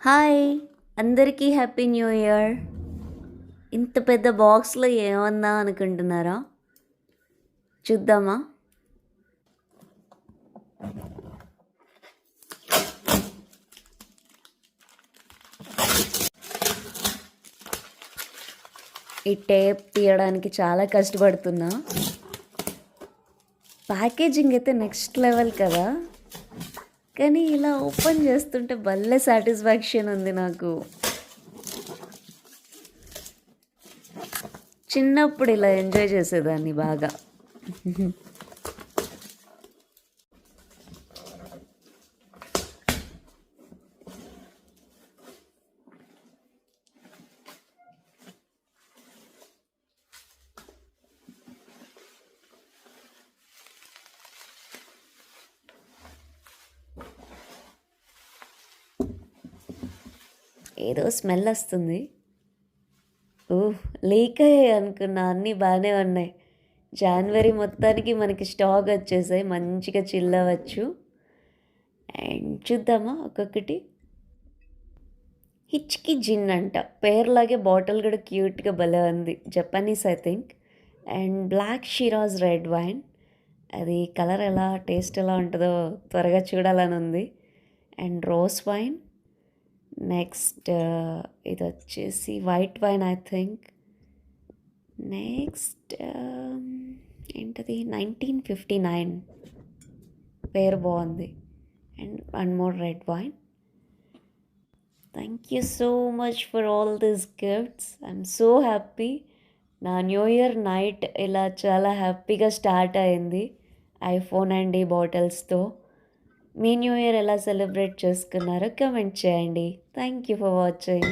Hi! అందరికీ happy new year. ఇంత పెద్ద బాక్స్‌లో ఏమన్నా అనుకుంటున్నారా? చూద్దామా? ఈ టేప్ తీయడానికి చాలా కష్టపడుతున్నా. ప్యాకేజింగ్ అయితే నెక్స్ట్ లెవెల్ కదా! కానీ ఇలా ఓపెన్ చేస్తుంటే భలే సాటిస్ఫాక్షన్ ఉంది నాకు. చిన్నప్పుడు ఇలా ఎంజాయ్ చేసేదాన్ని బాగా. ఏదో స్మెల్ వస్తుంది. ఓహ్! లీక్ అయ్యాయి అనుకున్నా. అన్నీ బాగానే ఉన్నాయి. జనవరి మొత్తానికి మనకి స్టాక్ వచ్చేసాయి. మంచిగా చిల్ అవ్వచ్చు. అండ్ చూద్దామా ఒక్కొక్కటి. హిచ్కి జిన్ అంట. పేరులాగే బాటిల్ కూడా క్యూట్‌గా భలే ఉంది. Japanese I think. And black Shiraz red wine. అది కలర్ ఎలా టేస్ట్ ఎలా ఉంటుందో త్వరగా చూడాలని ఉంది. And rose wine. నెక్స్ట్ ఇది వచ్చేసి white wine I think. Next ఏంటది 1959 పేరు బాగుంది. And one more red wine. Thank you so much for all these gifts. I'm so happy. నా న్యూ ఇయర్ నైట్ ఇలా చాలా హ్యాపీగా స్టార్ట్ అయింది ఐఫోన్ అండ్ ఈ బాటిల్స్తో. మీ న్యూ ఇయర్ ఎలా సెలబ్రేట్ చేసుకున్నారో కమెంట్ చేయండి. Thank you for watching.